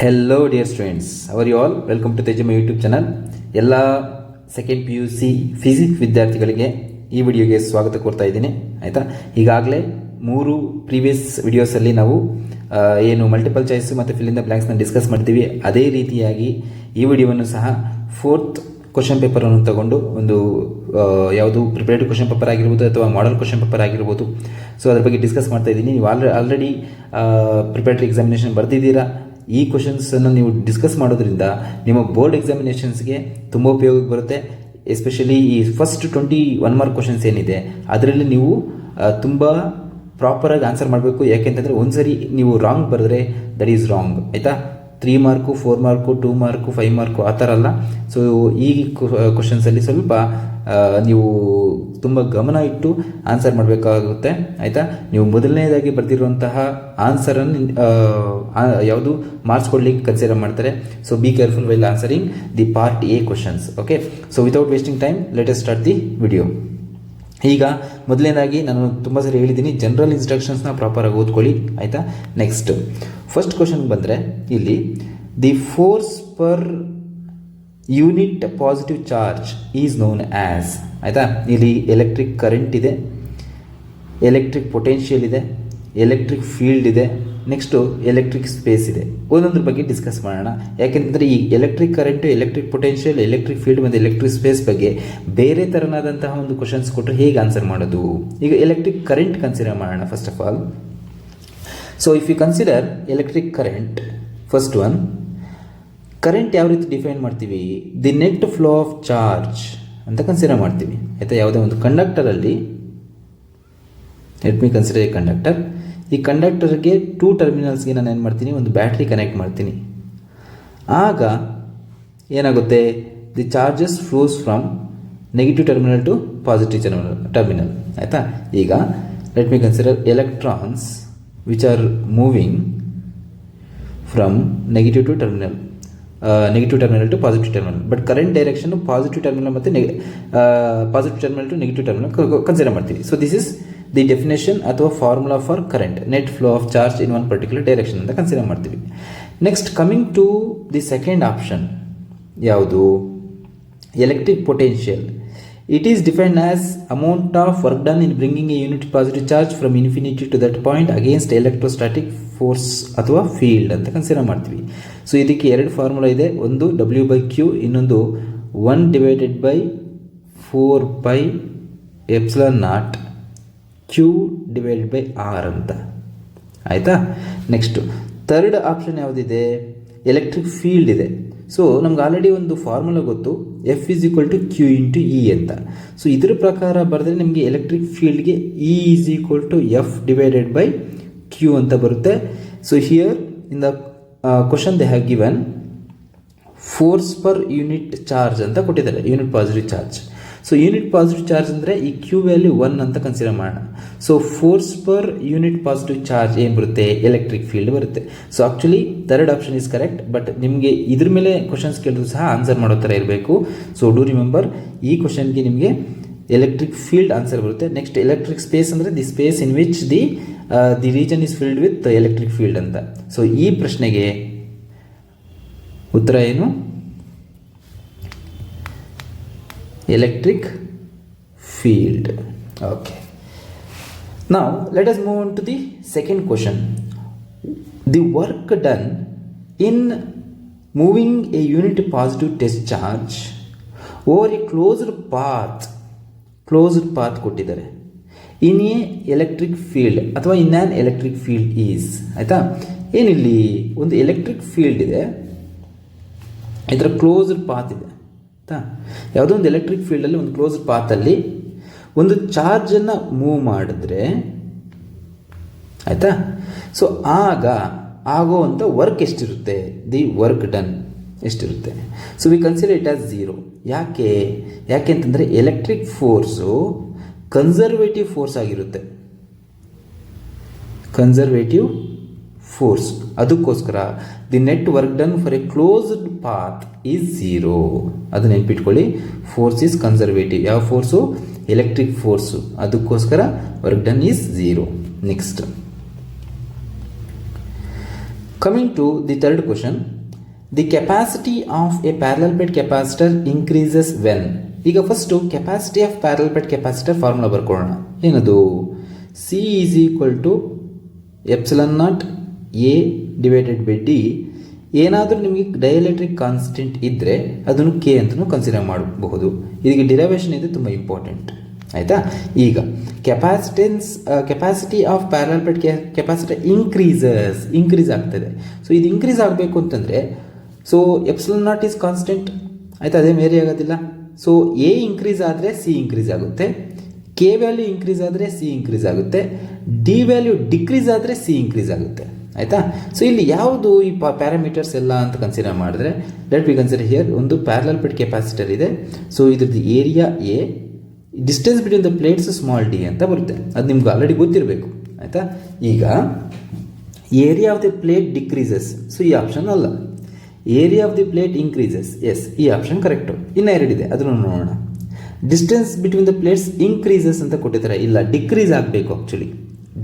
Hello dear students, how are you all welcome to Tejamma YouTube channel. ಎಲ್ಲ second PUC physics ವಿದ್ಯಾರ್ಥಿಗಳಿಗೆ ಈ ವಿಡಿಯೋಗೆ ಸ್ವಾಗತ ಕೋರ್ತಾ ಇದ್ದೀನಿ. ಆಯಿತಾ, ಈಗಾಗಲೇ 3 ಪ್ರೀವಿಯಸ್ ವಿಡಿಯೋಸಲ್ಲಿ ನಾವು ಏನು ಮಲ್ಟಿಪಲ್ ಚಾಯ್ಸ್ ಮತ್ತು ಫಿಲ್ ಇನ್ ದ ಬ್ಲ್ಯಾಂಕ್ಸ್ನ ಡಿಸ್ಕಸ್ ಮಾಡ್ತೀವಿ. ಅದೇ ರೀತಿಯಾಗಿ ಈ ವಿಡಿಯೋವನ್ನು ಸಹ 4th ಕ್ವಶನ್ ಪೇಪರನ್ನು ತಗೊಂಡು ಒಂದು ಯಾವುದು ಪ್ರಿಪೇರ್ಡ್ ಕ್ವಶನ್ ಪೇಪರ್ ಆಗಿರ್ಬೋದು ಅಥವಾ ಮಾಡಲ್ ಕ್ವಶನ್ ಪೇಪರ್ ಆಗಿರ್ಬೋದು, ಸೊ ಅದ್ರ ಬಗ್ಗೆ ಡಿಸ್ಕಸ್ ಮಾಡ್ತಾ ಇದ್ದೀನಿ. ನೀವು ಆಲ್ರೆಡಿ ಪ್ರಿಪೇರ್ಡ್ ಎಕ್ಸಾಮಿನೇಷನ್ ಬರೆದಿದ್ದೀರಾ. ಈ ಕ್ವಶನ್ಸನ್ನು ನೀವು ಡಿಸ್ಕಸ್ ಮಾಡೋದ್ರಿಂದ ನಿಮ್ಮ ಬೋರ್ಡ್ ಎಕ್ಸಾಮಿನೇಷನ್ಸ್ಗೆ ತುಂಬ ಉಪಯೋಗಕ್ಕೆ ಬರುತ್ತೆ. ಎಸ್ಪೆಷಲಿ ಈ ಫಸ್ಟ್ 21 ಮಾರ್ಕ್ ಕ್ವಶನ್ಸ್ ಏನಿದೆ ಅದರಲ್ಲಿ ನೀವು ತುಂಬ ಪ್ರಾಪರಾಗಿ ಆನ್ಸರ್ ಮಾಡಬೇಕು. ಯಾಕೆಂತಂದರೆ ಒಂದ್ಸರಿ ನೀವು ರಾಂಗ್ ಬರೆದ್ರೆ ದಟ್ ಈಸ್ ರಾಂಗ್. ಆಯಿತಾ, 3 ಮಾರ್ಕು 4 ಮಾರ್ಕು 2 ಮಾರ್ಕು 5 ಮಾರ್ಕು ಆ ಥರ ಅಲ್ಲ. ಸೊ ಈ ಕ್ವಶನ್ಸಲ್ಲಿ ಸ್ವಲ್ಪ ನೀವು ತುಂಬ ಗಮನ ಇಟ್ಟು ಆನ್ಸರ್ ಮಾಡಬೇಕಾಗುತ್ತೆ. ಆಯಿತಾ, ನೀವು ಮೊದಲನೇದಾಗಿ ಬರೆದಿರುವಂತಹ ಆನ್ಸರನ್ನು ಯಾವುದು ಮಾರ್ಕ್ಸ್ ಕೊಡಲಿಕ್ಕೆ ಕನ್ಸಿಡರ್ ಮಾಡ್ತಾರೆ. So be careful while answering the part A questions. Okay, so without wasting time let us start the video. ಈಗ ಮೊದಲನೇದಾಗಿ ನಾನು ತುಂಬ ಸರಿ ಹೇಳಿದ್ದೀನಿ, ಜನರಲ್ ಇನ್ಸ್ಟ್ರಕ್ಷನ್ಸ್ನ ಪ್ರಾಪರಾಗಿ ಓದ್ಕೊಳ್ಳಿ. ಆಯಿತಾ, ನೆಕ್ಸ್ಟ್ ಫಸ್ಟ್ ಕ್ವಶನ್ಗೆ ಬಂದರೆ ಇಲ್ಲಿ the force per unit positive charge is known as. ಆಯಿತಾ, ಇಲ್ಲಿ ಎಲೆಕ್ಟ್ರಿಕ್ ಕರೆಂಟ್ ಇದೆ, ಎಲೆಕ್ಟ್ರಿಕ್ ಪೊಟೆನ್ಷಿಯಲ್ ಇದೆ, ಎಲೆಕ್ಟ್ರಿಕ್ ಫೀಲ್ಡ್ ಇದೆ, ನೆಕ್ಸ್ಟು ಎಲೆಕ್ಟ್ರಿಕ್ ಸ್ಪೇಸ್ ಇದೆ. ಒಂದೊಂದ್ರ ಬಗ್ಗೆ ಡಿಸ್ಕಸ್ ಮಾಡೋಣ. ಯಾಕೆಂದರೆ ಈ electric current, electric potential, electric field ಮತ್ತು ಎಲೆಕ್ಟ್ರಿಕ್ ಸ್ಪೇಸ್ ಬಗ್ಗೆ ಬೇರೆ ಥರನಾದಂತಹ ಒಂದು ಕ್ವಶನ್ಸ್ ಕೊಟ್ಟರೆ ಹೇಗೆ ಆನ್ಸರ್ ಮಾಡೋದು. ಈಗ ಎಲೆಕ್ಟ್ರಿಕ್ ಕರೆಂಟ್ ಕನ್ಸಿಡರ್ ಮಾಡೋಣ first of all. So if you consider electric current, first one, current ಯಾವ ರೀತಿ ಡಿಫೈನ್ ಮಾಡ್ತೀವಿ? The net flow of charge ಅಂತ ಕನ್ಸಿಡರ್ ಮಾಡ್ತೀವಿ. ಆಯಿತಾ, ಯಾವುದೇ ಒಂದು ಕಂಡಕ್ಟರಲ್ಲಿ, let me consider a conductor. ಈ ಕಂಡಕ್ಟರ್ಗೆ 2 ಟರ್ಮಿನಲ್ಸ್ಗೆ ನಾನು ಏನು ಮಾಡ್ತೀನಿ, ಒಂದು ಬ್ಯಾಟ್ರಿ ಕನೆಕ್ಟ್ ಮಾಡ್ತೀನಿ. ಆಗ ಏನಾಗುತ್ತೆ, the charges flows from negative terminal to positive terminal. ಆಯಿತಾ, ಈಗ let me consider electrons which are moving from negative to terminal, negative terminal to positive terminal. But current direction positive terminal ಮತ್ತು positive terminal to negative terminal consider ಮಾಡ್ತೀವಿ. So this is the definition ಅಥವಾ formula for current, net flow of charge in one particular direction ಅಂತ consider ಮಾಡ್ತೀವಿ. Next coming to the second option, ಯಾವುದು? Electric potential. It is defined as amount of work done in bringing a unit positive charge from infinity to that point against electrostatic force ಅಥವಾ field ಅಂತ consider ಮಾಡ್ತೀವಿ. So ಇದಕ್ಕೆ 2 formula ಇದೆ, ಒಂದು W/Q, ಇನ್ನೊಂದು 1/4πε0 Q/R ಅಂತ. ಆಯಿತಾ, ನೆಕ್ಸ್ಟು ಥರ್ಡ್ ಆಪ್ಷನ್ ಯಾವುದಿದೆ? ಎಲೆಕ್ಟ್ರಿಕ್ ಫೀಲ್ಡ್ ಇದೆ. ಸೊ ನಮ್ಗೆ ಆಲ್ರೆಡಿ ಒಂದು ಫಾರ್ಮುಲಾ ಗೊತ್ತು, F = Q × E ಅಂತ. ಸೊ ಇದರ ಪ್ರಕಾರ ಬರೆದ್ರೆ ನಿಮಗೆ ಎಲೆಕ್ಟ್ರಿಕ್ ಫೀಲ್ಡ್ಗೆ E = F/Q ಅಂತ ಬರುತ್ತೆ. So here in the question they have given force per unit charge ಅಂತ ಕೊಟ್ಟಿದ್ದಾರೆ, unit positive charge. So unit positive charge ಅಂದರೆ ಈ Q ವ್ಯಾಲ್ಯೂ 1 ಅಂತ ಕನ್ಸಿಡರ್ ಮಾಡೋಣ. So force per unit positive charge ಏನು ಬರುತ್ತೆ? ಎಲೆಕ್ಟ್ರಿಕ್ ಫೀಲ್ಡ್ ಬರುತ್ತೆ. So actually third option is correct. But ನಿಮಗೆ ಇದ್ರ ಮೇಲೆ ಕ್ವಶನ್ಸ್ ಕೇಳಿದ್ರು ಸಹ ಆನ್ಸರ್ ಮಾಡೋ ಥರ ಇರಬೇಕು. ಸೊ ಡೂ ರಿಮೆಂಬರ್, ಈ ಕ್ವಶನ್ಗೆ ನಿಮಗೆ ಎಲೆಕ್ಟ್ರಿಕ್ ಫೀಲ್ಡ್ ಆನ್ಸರ್ ಬರುತ್ತೆ. ನೆಕ್ಸ್ಟ್ ಎಲೆಕ್ಟ್ರಿಕ್ ಸ್ಪೇಸ್ ಅಂದರೆ the space in which the region is filled with electric field ಅಂತ. ಸೊ ಈ ಪ್ರಶ್ನೆಗೆ ಉತ್ತರ ಏನು? Electric field. Okay, now let us move on to the second question. The work done in moving a unit positive test charge over a closed path ಕೊಟ್ಟಿದ್ದಾರೆ, in a electric field ಅಥವಾ in an electric field is. ಆಯಿತಾ, ಏನಿಲ್ಲಿ ಒಂದು electric field ಇದೆ, ಇದರ closed path ಇದೆ. ಆಯಿತಾ, ಯಾವುದೋ ಒಂದು ಎಲೆಕ್ಟ್ರಿಕ್ ಫೀಲ್ಡಲ್ಲಿ ಒಂದು ಕ್ಲೋಸ್ಡ್ ಪಾತಲ್ಲಿ ಒಂದು ಚಾರ್ಜನ್ನು ಮೂವ್ ಮಾಡಿದ್ರೆ, ಆಯಿತಾ, ಸೊ ಆಗ ಆಗೋವಂಥ ವರ್ಕ್ ಎಷ್ಟಿರುತ್ತೆ? ದಿ ವರ್ಕ್ ಡನ್ ಎಷ್ಟಿರುತ್ತೆ? So we consider it as 0. ಯಾಕೆ ಅಂತಂದರೆ ಎಲೆಕ್ಟ್ರಿಕ್ ಫೋರ್ಸು ಕನ್ಸರ್ವೇಟಿವ್ ಫೋರ್ಸ್ ಆಗಿರುತ್ತೆ, ಕನ್ಸರ್ವೇಟಿವ್ ಫೋರ್ಸ್. ಅದಕ್ಕೋಸ್ಕರ the net work done for a closed path is 0. ಅದು ನೆನ್ಪಿಟ್ಕೊಳ್ಳಿ, ಫೋರ್ಸ್ ಈಸ್ ಕನ್ಸರ್ವೇಟಿವ್. ಯಾವ ಫೋರ್ಸು? Electric force. ಅದಕ್ಕೋಸ್ಕರ work done is 0. Next Coming to the third question, the capacity of a parallel plate capacitor increases when. ಈಗ first capacity of parallel plate capacitor formula ಬರ್ಕೊಳ್ಳೋಣ. ಏನದು? C is equal to epsilon naught A divided by D. ಏನಾದರೂ ನಿಮಗೆ dielectric constant ಇದ್ದರೆ ಅದನ್ನು K ಅಂತಲೂ consider ಮಾಡಬಹುದು. ಇದಕ್ಕೆ ಡಿರೈವೇಷನ್ ಇದೆ, ತುಂಬ ಇಂಪಾರ್ಟೆಂಟ್. ಆಯಿತಾ? ಈಗ capacity of parallel plate capacitor increase ಆಗ್ತದೆ. ಸೊ ಇದು ಇನ್ಕ್ರೀಸ್ ಆಗಬೇಕು ಅಂತಂದರೆ, so epsilon naught is constant. ಆಯಿತಾ? ಅದೇ ವೇರಿ ಆಗೋದಿಲ್ಲ. ಸೊ ಎ ಇನ್ಕ್ರೀಸ್ ಆದರೆ ಸಿ ಇನ್ಕ್ರೀಸ್ ಆಗುತ್ತೆ, ಕೆ ವ್ಯಾಲ್ಯೂ ಇನ್ಕ್ರೀಸ್ ಆದರೆ ಸಿ ಇನ್ಕ್ರೀಸ್ ಆಗುತ್ತೆ, ಡಿ ವ್ಯಾಲ್ಯೂ ಡಿಕ್ರೀಸ್ ಆದರೆ ಸಿ ಇನ್ಕ್ರೀಸ್ ಆಗುತ್ತೆ. ಆಯಿತಾ? ಸೊ ಇಲ್ಲಿ ಯಾವುದು ಈ ಪ್ಯಾರಾಮೀಟರ್ಸ್ ಎಲ್ಲ ಅಂತ ಕನ್ಸಿಡರ್ ಮಾಡಿದ್ರೆ, ಲೆಟ್ ವಿ ಕನ್ಸಿಡರ್ ಹಿಯರ್ ಒಂದು ಪ್ಯಾರಲಲ್ ಪ್ಲೇಟ್ ಕೆಪಾಸಿಟರ್ ಇದೆ. ಸೊ ಇದ್ರದ್ದು area A, distance between the plates small D ಅಂತ ಬರುತ್ತೆ. ಅದು ನಿಮ್ಗೆ ಆಲ್ರೆಡಿ ಗೊತ್ತಿರಬೇಕು. ಆಯಿತಾ? ಈಗ area of the plate decreases, so ಈ ಆಪ್ಷನ್ ಅಲ್ಲ. Area of the plate increases, yes, ಈ ಆಪ್ಷನ್ ಕರೆಕ್ಟು. ಇನ್ನು ಎರಡಿದೆ, ಅದನ್ನು ನೋಡೋಣ. Distance between the plates increases ಅಂತ ಕೊಟ್ಟಿದ್ದಾರೆ, ಇಲ್ಲ, ಡಿಕ್ರೀಸ್ ಆಗಬೇಕು. ಆ್ಯಕ್ಚುಲಿ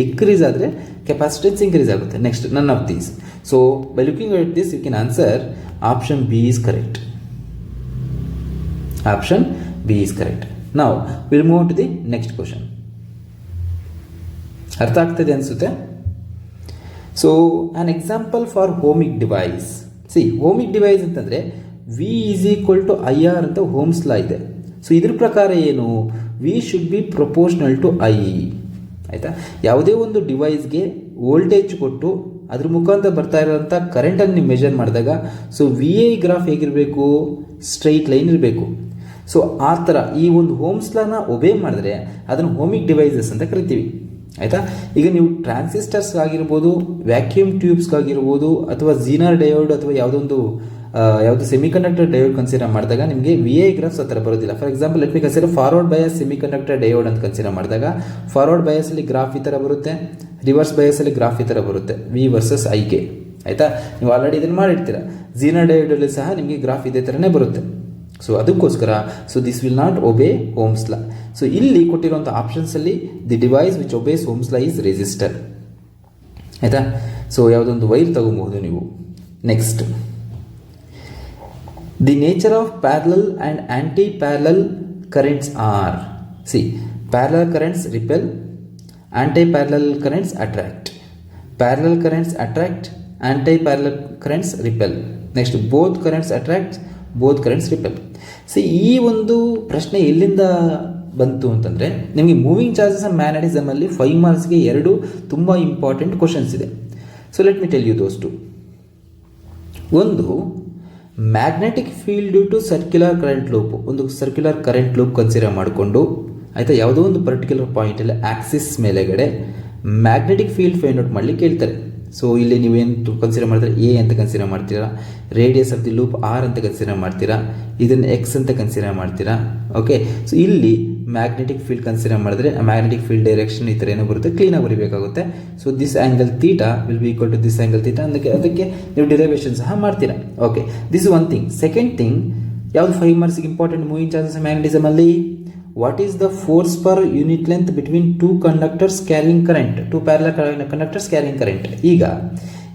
ಡಿಕ್ರೀಸ್ ಆದರೆ ಕೆಪಾಸಿಟೆನ್ಸ್ ಇನ್ಕ್ರೀಸ್ ಆಗುತ್ತೆ. ನೆಕ್ಸ್ಟ್, ನನ್ of these. So by looking at this you can answer option B is correct. Option B is correct. ನಾವು will move to the next question. ಅರ್ಥ ಆಗ್ತದೆ ಅನಿಸುತ್ತೆ. So an example for ohmic device. Ohmic device ಅಂತಂದರೆ V is equal to I R ಅಂತ Ohm's law ಇದೆ. So ಇದ್ರ ಪ್ರಕಾರ ಏನು? V should be proportional to I. ಆಯಿತಾ? ಯಾವುದೇ ಒಂದು ಡಿವೈಸ್ಗೆ ವೋಲ್ಟೇಜ್ ಕೊಟ್ಟು ಅದ್ರ ಮುಖಾಂತರ ಬರ್ತಾ ಇರೋಂಥ ಕರೆಂಟನ್ನು ನೀವು ಮೆಜರ್ ಮಾಡಿದಾಗ, ಸೊ ವಿ ಐ ಗ್ರಾಫ್ ಹೇಗಿರಬೇಕು? ಸ್ಟ್ರೈಟ್ ಲೈನ್ ಇರಬೇಕು. ಸೊ ಆ ಥರ ಈ ಒಂದು ಹೋಮ್ಸ್ ಲಾನ ಒಬೇ ಮಾಡಿದ್ರೆ ಅದನ್ನು ಹೋಮಿಕ್ ಡಿವೈಸಸ್ ಅಂತ ಕರಿತೀವಿ. ಆಯಿತಾ? ಈಗ ನೀವು ಟ್ರಾನ್ಸಿಸ್ಟರ್ಸ್ಗಾಗಿರ್ಬೋದು, ವ್ಯಾಕ್ಯೂಮ್ ಟ್ಯೂಬ್ಸ್ಗಾಗಿರ್ಬೋದು, ಅಥವಾ ಝೀನರ್ ಡಯೋಡ್ ಅಥವಾ ಯಾವುದು ಸೆಮಿಕಂಡಕ್ಟರ್ ಡಯೋಡ್ ಕನ್ಸಿಡರ್ ಮಾಡಿದಾಗ ನಿಮಗೆ ವಿ ಐ ಗ್ರಾಫ್ಸ್ ಆ ಥರ ಬರೋದಿಲ್ಲ. For example, let me consider forward bias semiconductor diode ಅಂತ ಕನ್ಸಿಡರ್ ಮಾಡಿದಾಗ ಫಾರ್ವರ್ಡ್ ಬಯಾಸಲ್ಲಿ ಗ್ರಾಫ್ ಈ ಥರ ಬರುತ್ತೆ, ರಿವರ್ಸ್ ಬಯಾಸಲ್ಲಿ ಗ್ರಾಫ್ ಈ ಥರ ಬರುತ್ತೆ, ವಿ ವರ್ಸಸ್ ಐ ಗೆ. ಆಯಿತಾ? ನೀವು ಆಲ್ರೆಡಿ ಇದನ್ನು ಮಾಡಿರ್ತೀರ. ಝೀನರ್ ಡಯೋಡಲ್ಲಿ ಸಹ ನಿಮಗೆ ಗ್ರಾಫ್ ಇದೇ ಥರನೇ ಬರುತ್ತೆ. ಸೊ ಅದಕ್ಕೋಸ್ಕರ this will not obey Ohm's law. So ಇಲ್ಲಿ ಕೊಟ್ಟಿರುವಂಥ ಆಪ್ಷನ್ಸಲ್ಲಿ the device which obeys Ohm's law is resistor. ಆಯಿತಾ? ಸೊ ಯಾವುದೊಂದು ವೈರ್ ತಗೊಬಹುದು ನೀವು. Next, the nature of parallel and anti parallel currents are. Parallel currents repel, anti parallel currents attract. Parallel currents attract, anti parallel currents repel. Next, both currents attract, both currents repel. ಈ ಒಂದು ಪ್ರಶ್ನೆ ಎಲ್ಲಿಂದ ಬಂತು ಅಂತಂದರೆ, ನಿಮಗೆ moving charges and ಮ್ಯಾಗ್ನೆಟಿಸಮಲ್ಲಿ 5 ಮಾರ್ಕ್ಸ್ಗೆ 2 ತುಂಬ important questions ಇದೆ. So let me tell you those two. ಒಂದು, magnetic field due to circular current loop. ಒಂದು ಸರ್ಕ್ಯುಲರ್ ಕರೆಂಟ್ ಲೂಪ್ ಕನ್ಸಿಡರ್ ಮಾಡಿಕೊಂಡು, ಆಯಿತಾ, ಯಾವುದೋ ಒಂದು ಪರ್ಟಿಕ್ಯುಲರ್ ಪಾಯಿಂಟಲ್ಲಿ ಆಕ್ಸಿಸ್ ಮೇಲೆಗಡೆ ಮ್ಯಾಗ್ನೆಟಿಕ್ ಫೀಲ್ಡ್ ಫೈಂಡ್ ಔಟ್ ಮಾಡಲಿಕ್ಕೆ ಹೇಳ್ತಾರೆ. ಸೊ ಇಲ್ಲಿ ನೀವೇನು ಕನ್ಸಿಡರ್ ಮಾಡ್ತೀರಾ? ಎ ಅಂತ ಕನ್ಸಿಡರ್ ಮಾಡ್ತೀರಾ, radius of the loop R ಅಂತ ಕನ್ಸಿಡರ್ ಮಾಡ್ತೀರಾ, ಇದನ್ನು ಎಕ್ಸ್ ಅಂತ ಕನ್ಸಿಡರ್ ಮಾಡ್ತೀರಾ. ಓಕೆ, ಸೊ ಇಲ್ಲಿ ಮ್ಯಾಗ್ನೆಟಿಕ್ ಫೀಲ್ಡ್ ಕನ್ಸಿಡರ್ ಮಾಡಿದ್ರೆ ಮ್ಯಾಗ್ನೆಟಿಕ್ ಫೀಲ್ಡ್ ಡೈರೆಕ್ಷನ್ ಈ ಥರ ಏನೋ ಬರುತ್ತೆ, ಕ್ಲೀನಾಗಿ ಬರೀಬೇಕಾಗುತ್ತೆ. So this angle theta will be equal to this angle theta. ಅದಕ್ಕೆ ನೀವು ಡಿರೈವೇಷನ್ ಸಹ ಮಾಡ್ತೀರಾ. Okay, this one thing. Second thing, ಯಾವುದು 5 ಮಾರ್ಕ್ಸ್ಗೆ ಇಂಪಾರ್ಟೆಂಟ್ ಮೂವಿಂಗ್ ಚಾರ್ಜಸ್ ಮ್ಯಾಗ್ನೆಟಿಸಮಲ್ಲಿ? What is the force per unit length between 2 conductors carrying current, 2 parallel conductors carrying current. ಈಗ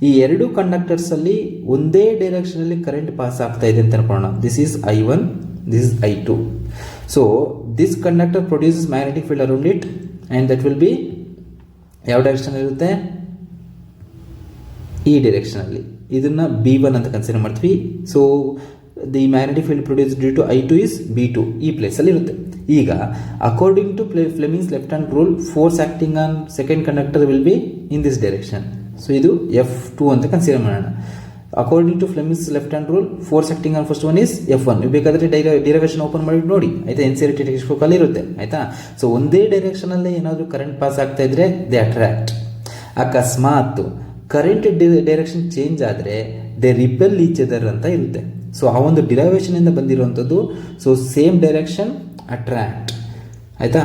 ಈ 2 ಕಂಡಕ್ಟರ್ಸಲ್ಲಿ ಒಂದೇ ಡೈರೆಕ್ಷನಲ್ಲಿ ಕರೆಂಟ್ ಪಾಸ್ ಆಗ್ತಾ ಇದೆ ಅಂತ ಅನ್ಕೊಳ್ಳೋಣ. This is I1, this is I2. So this conductor produces magnetic field around it and that will be ಯಾವ direction ಇರುತ್ತೆ? ಈ ಡೈರೆಕ್ಷನಲ್ಲಿ. ಇದನ್ನು B1 ಅಂತ ಕನ್ಸಿಡರ್ ಮಾಡ್ತೀವಿ. So the magnetic field produced due to I2 is B2, ಈ ಪ್ಲೇಸಲ್ಲಿ ಇರುತ್ತೆ. ಈಗ according to Fleming's left hand rule, force acting on second conductor will be in this direction. So ಇದು F2 ಅಂತ ಕನ್ಸಿಡರ್ ಮಾಡೋಣ. According to Fleming's left hand rule, force acting on first one is F1. ನೀವು ಬೇಕಾದರೆ derivation open ಮಾಡಿ ನೋಡಿ, ಆಯಿತಾ? NCERT text ಬುಕ್ಕಲ್ಲಿ ಇರುತ್ತೆ. ಆಯಿತಾ? ಸೊ ಒಂದೇ ಡೈರೆಕ್ಷನಲ್ಲೇ ಏನಾದರೂ ಕರೆಂಟ್ ಪಾಸ್ ಆಗ್ತಾ ಇದ್ರೆ ದೇ ಅಟ್ರಾಕ್ಟ್. ಅಕಸ್ಮಾತ್ ಕರೆಂಟ್ ಡೈರೆಕ್ಷನ್ ಚೇಂಜ್ ಆದರೆ ದೇ ರಿಪೆಲ್ ಈಚ್ ಅದರ್ ಅಂತ ಇರುತ್ತೆ. ಸೊ ಆ ಒಂದು ಡಿರೈವೇಷನಿಂದ ಬಂದಿರುವಂಥದ್ದು. So same direction attract. ಆಯಿತಾ?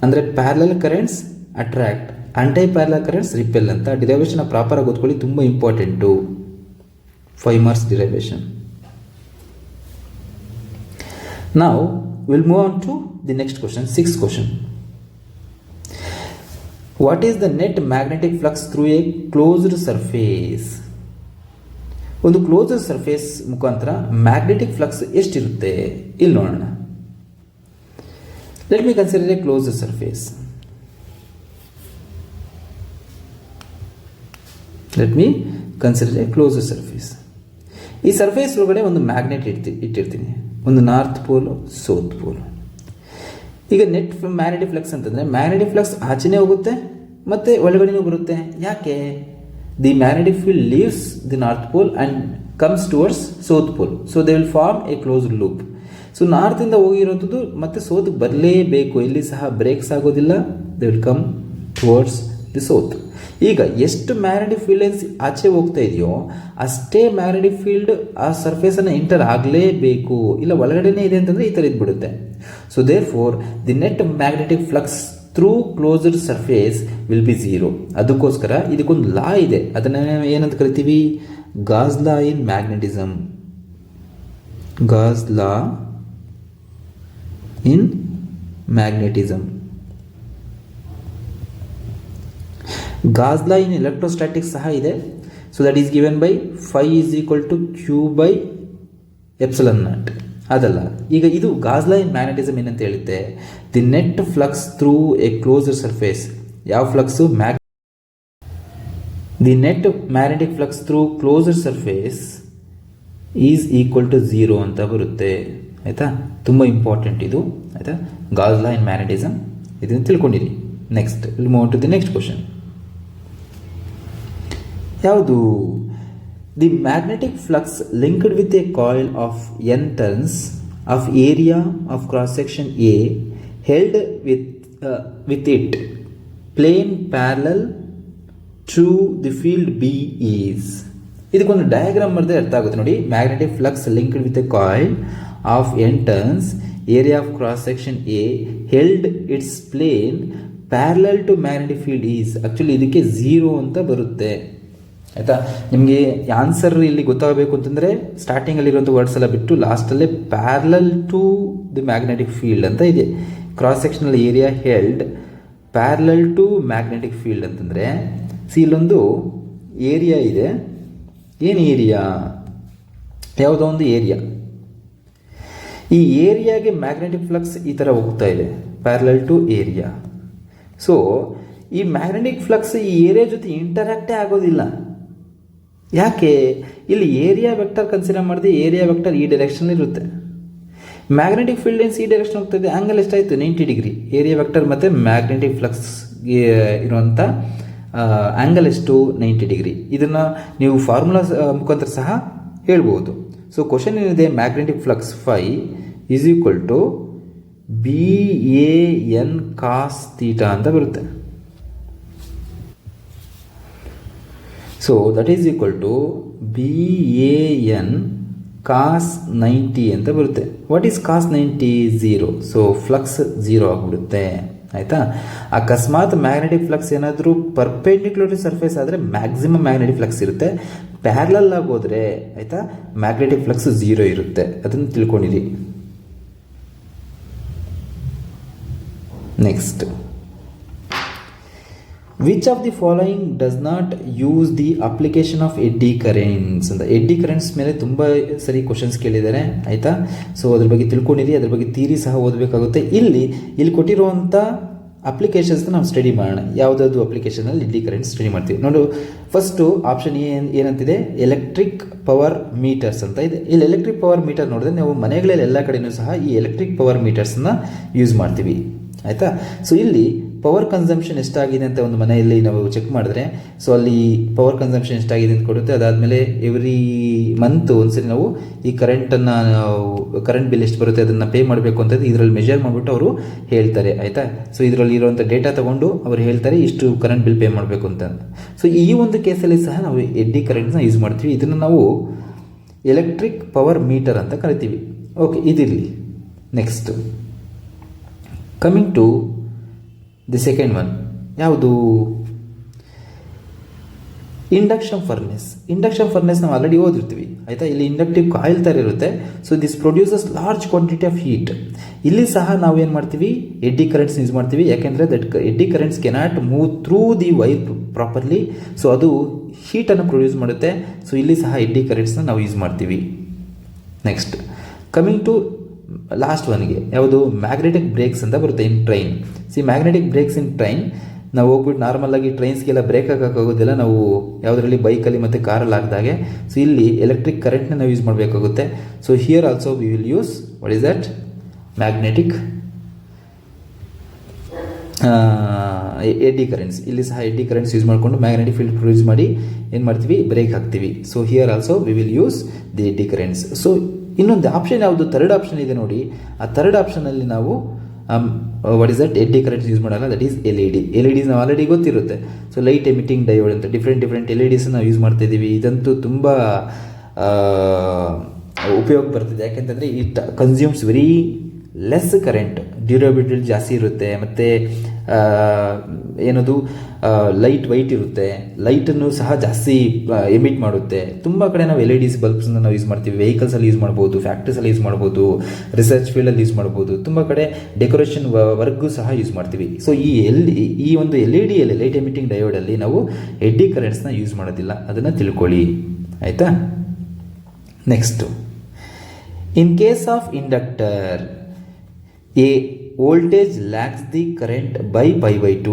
ಅಂದರೆ parallel currents attract, anti parallel currents repel ಅಂತ. ಡಿರೈವೇಷನ್ ಪ್ರಾಪರಾಗಿ ಓದ್ಕೊಳ್ಳಿ, ತುಂಬ important. 5 marks derivation. Now we'll move on to the next question, 6th question. What is the net magnetic flux through a closed surface? ಒಂದು closed surface ಮುಖಾಂತರ magnetic flux ಎಷ್ಟಿರುತ್ತೆ ಇಲ್ಲಿ ನೋಡೋಣ. Let me consider a closed surface. Let me consider a closed surface. ಈ surface ಒಳಗಡೆ ಒಂದು magnet ಇಟ್ಟಿರ್ತೀನಿ, ಒಂದು ನಾರ್ತ್ ಪೋಲ್, ಸೌತ್ ಪೋಲ್. ಈಗ ನೆಟ್ ಮ್ಯಾಗ್ನೆಟಿಕ್ ಫ್ಲಕ್ಸ್ ಅಂತಂದರೆ ಮ್ಯಾಗ್ನೆಟಿಕ್ ಫ್ಲಕ್ಸ್ ಆಚೆನೇ ಹೋಗುತ್ತೆ ಮತ್ತು ಒಳಗಡೆನೂ ಬರುತ್ತೆ. ಯಾಕೆ? The magnetic field leaves the north pole and comes towards south pole. So they will form a closed loop. So ನಾರ್ತಿಂದ ಹೋಗಿರೋದು ಮತ್ತು ಸೌತ್ ಬರಲೇಬೇಕು, ಇಲ್ಲಿ ಸಹ ಬ್ರೇಕ್ಸ್ ಆಗೋದಿಲ್ಲ. They will come towards the south. ಈಗ ಎಷ್ಟು ಮ್ಯಾಗ್ನೆಟಿಕ್ ಫೀಲ್ಡ್ ಆಚೆ ಹೋಗ್ತಾ ಇದೆಯೋ ಅಷ್ಟೇ ಮ್ಯಾಗ್ನೆಟಿಕ್ ಫೀಲ್ಡ್ ಆ ಸರ್ಫೇಸನ್ನು ಎಂಟರ್ ಆಗಲೇಬೇಕು. ಇಲ್ಲ ಒಳಗಡೆನೇ ಇದೆ ಅಂತಂದರೆ ಈ ಥರ ಇದ್ಬಿಡುತ್ತೆ. So therefore the net magnetic flux through closed surface will be zero. ಅದಕ್ಕೋಸ್ಕರ ಇದಕ್ಕೊಂದು ಲಾ ಇದೆ, ಅದನ್ನು ಏನಂತ ಕರಿತೀವಿ? Gauss law in magnetism. Gauss law in magnetism. Gauss law in electrostatics ಸಹ ಇದೆ. So that is given by phi is equal to q by epsilon naught. ಅದಲ್ಲ, ಈಗ ಇದು ಗಾಸ್ ಲಾ ಇನ್ ಮ್ಯಾಗ್ನೆಟಿಸಮ್ ಏನಂತ ಹೇಳುತ್ತೆ? The net flux through a closed surface. ಯಾವ flux? The net magnetic flux through closed surface is equal to zero ಅಂತ ಬರುತ್ತೆ. ಆಯಿತಾ? ತುಂಬ ಇಂಪಾರ್ಟೆಂಟ್ ಇದು. ಆಯಿತಾ? ಗಾಸ್ ಲಾ ಇನ್ ಮ್ಯಾಗ್ನೆಟಿಸಮ್ ಇದನ್ನು ತಿಳ್ಕೊಂಡಿರಿ. Next will move to the next question. ಯಾವುದು? The magnetic flux linked with a coil of n turns of area of cross section A held with it plane parallel to the field B is. ಇದಕ್ಕೊಂದು diagram ಬರೆದ್ರೆ ಅರ್ಥ ಆಗುತ್ತೆ ನೋಡಿ. Magnetic flux linked with a coil of n turns area of cross section A held its plane parallel to magnetic field is. Actually ಇದಕ್ಕೆ zero ಅಂತ ಬರುತ್ತೆ. ಆಯಿತಾ? ನಿಮಗೆ ಆನ್ಸರ್ ಇಲ್ಲಿ ಗೊತ್ತಾಗಬೇಕು ಅಂತಂದರೆ ಸ್ಟಾರ್ಟಿಂಗಲ್ಲಿರುವಂಥ ವರ್ಡ್ಸ್ ಎಲ್ಲ ಬಿಟ್ಟು ಲಾಸ್ಟಲ್ಲೇ parallel to the magnetic field ಅಂತ ಇದೆ. Cross sectional area held parallel to magnetic field ಅಂತಂದರೆ ಇಲ್ಲೊಂದು ಏರಿಯಾ ಇದೆ. ಏನು ಏರಿಯಾ? ಯಾವುದೋ ಒಂದು ಏರಿಯಾ. ಈ ಏರಿಯಾಗೆ ಮ್ಯಾಗ್ನೆಟಿಕ್ ಫ್ಲಕ್ಸ್ ಈ ಥರ ಹೋಗ್ತಾ ಇದೆ, ಪ್ಯಾರಲಲ್ ಟು ಏರಿಯಾ. ಸೊ ಈ ಮ್ಯಾಗ್ನೆಟಿಕ್ ಫ್ಲಕ್ಸ್ ಈ ಏರಿಯಾ ಜೊತೆ ಇಂಟರಾಕ್ಟೇ ಆಗೋದಿಲ್ಲ. ಯಾಕೆ? ಇಲ್ಲಿ ಏರಿಯಾ ವೆಕ್ಟರ್ ಕನ್ಸಿಡರ್ ಮಾಡಿದೆ, ಏರಿಯಾ ವೆಕ್ಟರ್ ಈ ಡೈರೆಕ್ಷನ್ ಇರುತ್ತೆ. ಮ್ಯಾಗ್ನೆಟಿಕ್ ಫೀಲ್ಡ್ ಈ ಡೈರೆಕ್ಷನ್ ಹೋಗ್ತಾಯಿದೆ. ಆ್ಯಂಗಲ್ ಎಷ್ಟಾಯಿತು? 90 ಡಿಗ್ರಿ. ಏರಿಯಾ ವೆಕ್ಟರ್ ಮತ್ತು ಮ್ಯಾಗ್ನೆಟಿಕ್ ಫ್ಲಕ್ಸ್ ಇರುವಂಥ ಆ್ಯಂಗಲ್ ಎಷ್ಟು? 90 ಡಿಗ್ರಿ. ಇದನ್ನು ನೀವು ಫಾರ್ಮುಲಾ ಮುಖಾಂತರ ಸಹ ಹೇಳ್ಬೋದು. ಸೊ ಕ್ವಶನ್ ಏನಿದೆ? Magnetic flux phi is equal to BAN cos θ ಅಂತ ಬರುತ್ತೆ. So that is equal to BAN cos 90 ಅಂತ ಬರುತ್ತೆ. What is cos 90? Zero. So flux zero ಆಗಿಬಿಡುತ್ತೆ. ಆಯಿತಾ? ಅಕಸ್ಮಾತ್ ಮ್ಯಾಗ್ನೆಟಿಕ್ ಫ್ಲಕ್ಸ್ ಏನಾದರೂ ಪರ್ಪೆಂಡಿಕ್ಯುಲರ್ ಟು ಸರ್ಫೇಸ್ ಆದರೆ ಮ್ಯಾಕ್ಸಿಮಮ್ ಮ್ಯಾಗ್ನೆಟಿಕ್ ಫ್ಲಕ್ಸ್ ಇರುತ್ತೆ. ಪ್ಯಾರಲಲ್ ಆಗಿ ಹೋದರೆ ಆಯಿತಾ ಮ್ಯಾಗ್ನೆಟಿಕ್ ಫ್ಲಕ್ಸ್ ಝೀರೋ ಇರುತ್ತೆ. ಅದನ್ನು ತಿಳ್ಕೊಂಡಿರಿ. Next, which of the following does not use the application of eddy currents ಅಂತ. ಎಡ್ಡಿ ಕರೆಂಟ್ಸ್ ಮೇಲೆ ತುಂಬ ಸರಿ ಕ್ವಶನ್ಸ್ ಕೇಳಿದ್ದಾರೆ. ಆಯಿತಾ? ಸೊ ಅದ್ರ ಬಗ್ಗೆ ತಿಳ್ಕೊಂಡಿರಿ, ಅದ್ರ ಬಗ್ಗೆ ಥಿಯರಿ ಸಹ ಓದಬೇಕಾಗುತ್ತೆ. ಇಲ್ಲಿ ಕೊಟ್ಟಿರುವಂಥ ಅಪ್ಲಿಕೇಶನ್ಸ್ನ ನಾವು ಸ್ಟಡಿ ಮಾಡೋಣ. ಯಾವುದಾದ್ರು ಅಪ್ಲಿಕೇಶನಲ್ಲಿ ಎಡ್ಡಿ ಕರೆಂಟ್ ಸ್ಟಡಿ ಮಾಡ್ತೀವಿ. ನೋಡು, ಫಸ್ಟು ಆಪ್ಷನ್ ಏನಂತಿದೆ? ಎಲೆಕ್ಟ್ರಿಕ್ ಪವರ್ ಮೀಟರ್ಸ್ ಅಂತ ಇದೆ. ಇಲ್ಲಿ ಎಲೆಕ್ಟ್ರಿಕ್ ಪವರ್ ಮೀಟರ್ ನೋಡಿದ್ರೆ ನಾವು ಮನೆಗಳಲ್ಲಿ ಎಲ್ಲ ಕಡೆಯೂ ಸಹ ಈ ಎಲೆಕ್ಟ್ರಿಕ್ ಪವರ್ ಮೀಟರ್ಸ್ನ ಯೂಸ್ ಮಾಡ್ತೀವಿ. ಆಯಿತಾ? ಸೊ ಇಲ್ಲಿ ಪವರ್ ಕನ್ಸಂಪ್ಷನ್ ಎಷ್ಟಾಗಿದೆ ಅಂತ ಒಂದು ಮನೆಯಲ್ಲಿ ನಾವು ಚೆಕ್ ಮಾಡಿದ್ರೆ, ಸೊ ಅಲ್ಲಿ ಪವರ್ ಕನ್ಸಂಪ್ಷನ್ ಎಷ್ಟಾಗಿದೆ ಅಂತ ಕೊಡುತ್ತೆ. ಅದಾದಮೇಲೆ ಎವ್ರಿ ಮಂತ್ ಒಂದ್ಸರಿ ನಾವು ಈ ಕರೆಂಟ್ ಬಿಲ್ ಎಷ್ಟು ಬರುತ್ತೆ ಅದನ್ನು ಪೇ ಮಾಡಬೇಕು ಅಂತ ಇದರಲ್ಲಿ ಮೆಜರ್ ಮಾಡಿಬಿಟ್ಟು ಅವರು ಹೇಳ್ತಾರೆ. ಆಯಿತಾ? ಸೊ ಇದರಲ್ಲಿ ಇರುವಂಥ ಡೇಟಾ ತೊಗೊಂಡು ಅವರು ಹೇಳ್ತಾರೆ ಇಷ್ಟು ಕರೆಂಟ್ ಬಿಲ್ ಪೇ ಮಾಡಬೇಕು ಅಂತ. ಸೊ ಈ ಒಂದು ಕೇಸಲ್ಲಿ ಸಹ ನಾವು ಎಡ್ಡಿ ಕರೆಂಟ್ನ ಯೂಸ್ ಮಾಡ್ತೀವಿ. ಇದನ್ನು ನಾವು ಎಲೆಕ್ಟ್ರಿಕ್ ಪವರ್ ಮೀಟರ್ ಅಂತ ಕರಿತೀವಿ. ಓಕೆ, ಇದಿರಲಿ. Next, coming to the second one. ಯಾವುದು? ಇಂಡಕ್ಷನ್ ಫರ್ನೆಸ್ ನಾವು ಆಲ್ರೆಡಿ ಓದಿರ್ತೀವಿ ಆಯಿತಾ. ಇಲ್ಲಿ ಇಂಡಕ್ಟಿವ್ ಕಾಯಿಲ್ ಥರ ಇರುತ್ತೆ. So this produces large quantity of heat. ಇಲ್ಲಿ ಸಹ ನಾವು ಏನು ಮಾಡ್ತೀವಿ, ಎಡ್ಡಿ ಕರೆಂಟ್ಸ್ ಯೂಸ್ ಮಾಡ್ತೀವಿ. ಯಾಕೆಂದರೆ that eddy currents cannot move through the wire properly. So ಅದು ಹೀಟನ್ನು ಪ್ರೊಡ್ಯೂಸ್ ಮಾಡುತ್ತೆ. ಸೊ ಇಲ್ಲಿ ಸಹ ಎಡ್ಡಿ ಕರೆಂಟ್ಸ್ನ ನಾವು ಯೂಸ್ ಮಾಡ್ತೀವಿ. ನೆಕ್ಸ್ಟ್ ಕಮಿಂಗ್ ಟು ಲಾಸ್ಟ್ ಒನ್ಗೆ, ಯಾವುದು ಮ್ಯಾಗ್ನೆಟಿಕ್ ಬ್ರೇಕ್ಸ್ ಅಂತ ಬರುತ್ತೆ ಇನ್ ಟ್ರೈನ್. ಮ್ಯಾಗ್ನೆಟಿಕ್ ಬ್ರೇಕ್ಸ್ ಇನ್ ಟ್ರೈನ್ ನಾವು ಹೋಗ್ಬಿಟ್ಟು ನಾರ್ಮಲಾಗಿ ಟ್ರೈನ್ಸ್ಗೆಲ್ಲ ಬ್ರೇಕ್ ಹಾಕೋಕ್ಕಾಗೋದಿಲ್ಲ ನಾವು ಯಾವುದರಲ್ಲಿ ಬೈಕಲ್ಲಿ ಮತ್ತು ಕಾರಲ್ಲಿ ಹಾಕಿದಾಗೆ. ಸೊ ಇಲ್ಲಿ ಎಲೆಕ್ಟ್ರಿಕ್ ಕರೆಂಟ್ನ ನಾವು ಯೂಸ್ ಮಾಡಬೇಕಾಗುತ್ತೆ. So here also we will use what is that magnetic eddy currents. ಇಲ್ಲಿ ಸಹ ಎಡ್ಡಿ ಕರೆಂಟ್ಸ್ ಯೂಸ್ ಮಾಡಿಕೊಂಡು ಮ್ಯಾಗ್ನೆಟಿಕ್ ಫೀಲ್ಡ್ ಪ್ರೊಡ್ಯೂಸ್ ಮಾಡಿ ಏನು ಮಾಡ್ತೀವಿ, ಬ್ರೇಕ್ ಹಾಕ್ತೀವಿ. So here also we will use the eddy currents. So ಇನ್ನೊಂದು ಆಪ್ಷನ್ ಯಾವುದು, ಥರ್ಡ್ ಆಪ್ಷನ್ ಇದೆ ನೋಡಿ. ಆ ಥರ್ಡ್ ಆಪ್ಷನಲ್ಲಿ ನಾವು what is that eddy currents use ಮಾಡಲ್ಲ, that is L E Ds ನಾವು ಆಲ್ರೆಡಿ ಗೊತ್ತಿರುತ್ತೆ. ಸೊ ಲೈಟ್ ಎಮಿಟಿಂಗ್ ಡಯೋಡ್ ಅಂತ ಡಿಫ್ರೆಂಟ್ ಎಲ್ ಇ ಡಿಸ್ ನಾವು ಯೂಸ್ ಮಾಡ್ತಾ ಇದ್ದೀವಿ. ಇದಂತೂ ತುಂಬ ಉಪಯೋಗ ಬರ್ತಿದೆ. ಯಾಕೆಂತಂದರೆ it consumes very less current, durability ಜಾಸ್ತಿ ಇರುತ್ತೆ, ಮತ್ತು ಏನದು ಲೈಟ್ ವೈಟ್ ಇರುತ್ತೆ, ಲೈಟನ್ನು ಸಹ ಜಾಸ್ತಿ ಎಮಿಟ್ ಮಾಡುತ್ತೆ. ತುಂಬ ಕಡೆ ನಾವು ಎಲ್ ಇ ಡಿಸ್ ಬಲ್ಬ್ಸ್ನ ನಾವು ಯೂಸ್ ಮಾಡ್ತೀವಿ. ವೆಹಿಕಲ್ಸಲ್ಲಿ ಯೂಸ್ ಮಾಡ್ಬೋದು, ಫ್ಯಾಕ್ಟ್ರೀಸಲ್ಲಿ ಯೂಸ್ ಮಾಡ್ಬೋದು, ರಿಸರ್ಚ್ ಫೀಲ್ಡಲ್ಲಿ ಯೂಸ್ ಮಾಡ್ಬೋದು, ತುಂಬ ಕಡೆ ಡೆಕೋರೇಷನ್ ವರ್ಕ್ಗೂ ಸಹ ಯೂಸ್ ಮಾಡ್ತೀವಿ. ಸೊ ಈ ಒಂದು ಎಲ್ ಇ ಡಿಯಲ್ಲಿ ಲೈಟ್ ಎಮಿಟಿಂಗ್ ಡಯೋಡಲ್ಲಿ ನಾವು ಎಡ್ಡಿ ಕರೆಂಟ್ಸ್ನ ಯೂಸ್ ಮಾಡೋದಿಲ್ಲ, ಅದನ್ನು ತಿಳ್ಕೊಳ್ಳಿ ಆಯಿತಾ. Next, in case of inductor A voltage lags the current by pi/2.